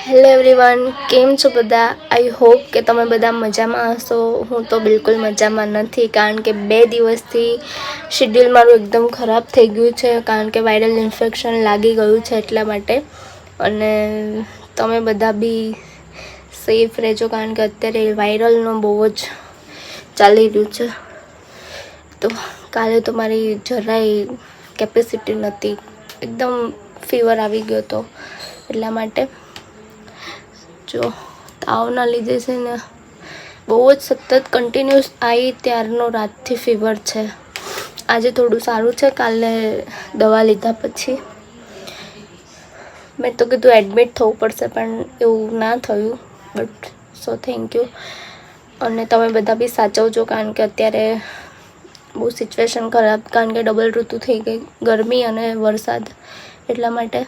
Hello everyone, કેમ છો બધા? આઈ હોપ કે તમે બધા મજામાં હશો. હું તો બિલકુલ મજામાં નથી, કારણ કે 2 દિવસથી શેડ્યુલ મારું એકદમ ખરાબ થઈ ગયું છે, કારણ કે વાયરલ ઇન્ફેક્શન લાગી ગયું છે એટલા માટે. અને તમે બધા બી સેફ રહેજો, કારણ કે અત્યારે વાયરલનું બહુ જ ચાલી રહ્યું છે. તો કાલે તો મારી જરાય કેપેસિટી નહોતી, એકદમ ફીવર આવી ગયો હતો એટલા માટે. જો તાવના લીધે છે ને બહુ જ સતત કન્ટિન્યુઅસ આવી ત્યારનો રાતથી ફીવર છે. આજે થોડું સારું છે, કાલે દવા લીધા પછી મેં તો કીધું એડમિટ થવું પડશે, પણ એવું ના થયું. But so thank you. અને તમે બધા બી સાચવજો, કારણ કે અત્યારે બહુ સિચ્યુએશન ખરાબ, કારણ કે ડબલ ઋતુ થઈ ગઈ, ગરમી અને વરસાદ એટલા માટે.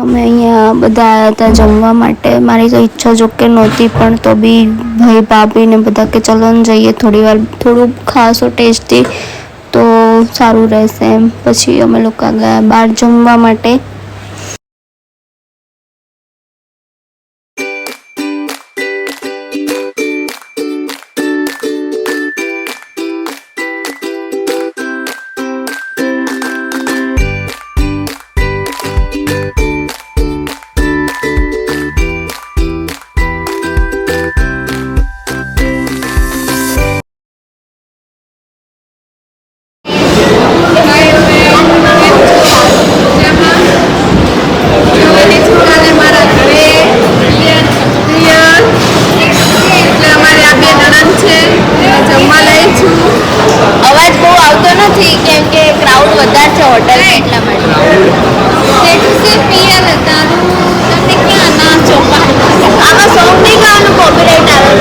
અમે અહીંયા બધા આવ્યા હતા જમવા માટે. મારી તો ઈચ્છા જોકે નહોતી, પણ તો બી ભાઈ ભાભી ને બધા કે ચલો ને જઈએ થોડી વાર, થોડું ખાસો ટેસ્ટી તો સારું રહેશે એમ. પછી અમે લોકો ગયા બહાર જમવા માટે. અવાજ બહુ આવતો નથી, કેમ કે ક્રાઉડ વધારે છે હોટલ એટલા માટે. આમાં સોંગ નહીં ગાવાનું, કોપીરાઇટ આવે.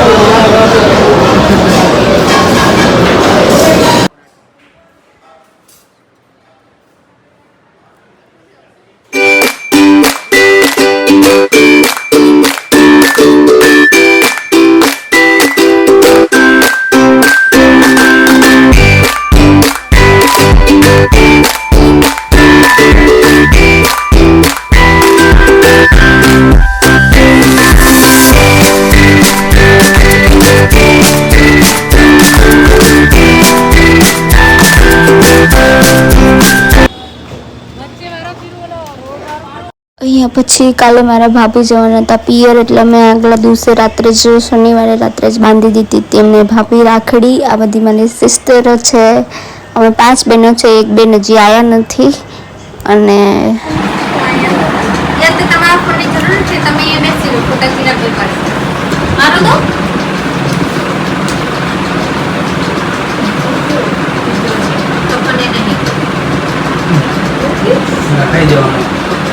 અહીંયા પછી કાલે મારા ભાભી જવાના હતા પિયર, એટલે મેં આગલા દિવસે રાત્રે જ, શનિવારે રાત્રે જ બાંધી દીધી હતી એમને ભાભી રાખડી. આ બધી મારી સિસ્ટર છે. અમે 5 બહેનો છે, એક બેન હજી આવ્યા નથી. અને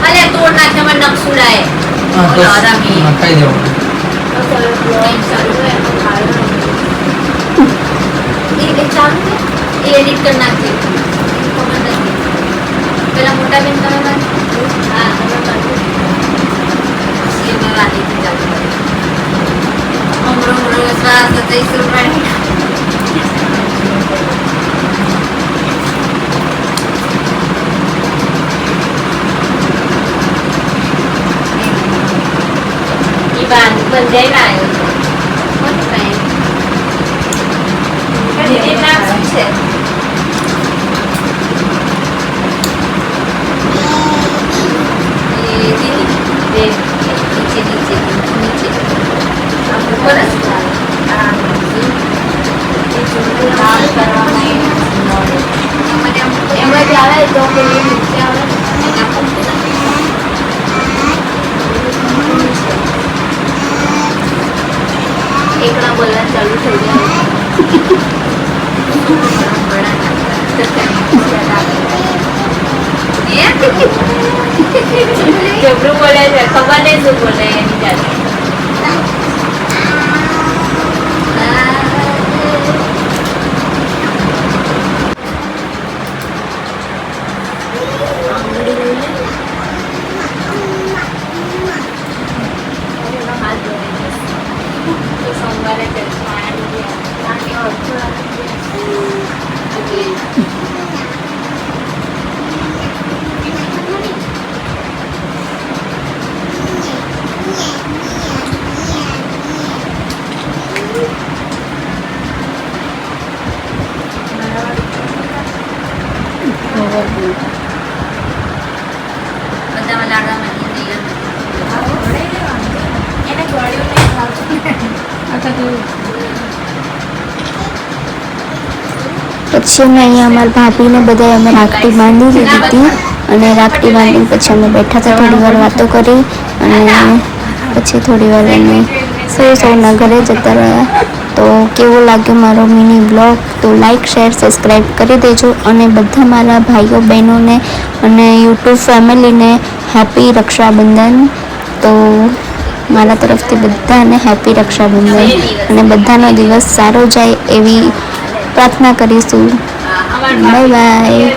અલે તોડ નાખે મને નકસુડાય. ઓલો આરામી ખાઈ દેવો. એ ચાલુ છે, એ એડિટ કરી નાખજે. ખબર નથી પેલા મોટા બેન તમે હા તમે કરજો. એ મેં વાલીથી ચાલુ કરી હમણાં શ્વાસ થઈ સુરવાણી. બંધાઈ ના આવ્યો છે. એમાં જ આવે તો પેલી નીચે આવે. એકલા બોલવાનું ચાલુ થઈ જાય. જબરું બોલે છે, ખબર નહીં શું બોલે એની જાતે. વધારે ચશ્મા બધામાં લાડવામાં એને ગળ્યું નહીં ભાવતું. પછી અમે અહીંયા અમારા ભાભીને બધા અમે રાખડી બાંધી દીધી હતી અને રાખડી બાંધીને પછી અમે બેઠા હતા, થોડી વાર વાતો કરી અને પછી થોડી વાર અમે સૌના ઘરે જતા રહ્યા. તો કેવો લાગ્યો મારો મિની બ્લોગ તો લાઈક શેર સબસ્ક્રાઈબ કરી દેજો અને બધા મારા ભાઈઓ બહેનોને અને યુટ્યુબ ફેમિલીને હેપી રક્ષાબંધન. તો મારા તરફથી બધાને હેપી રક્ષાબંધન અને બધાનો દિવસ સારો જાય એવી પ્રાર્થના કરીશું. Bye bye.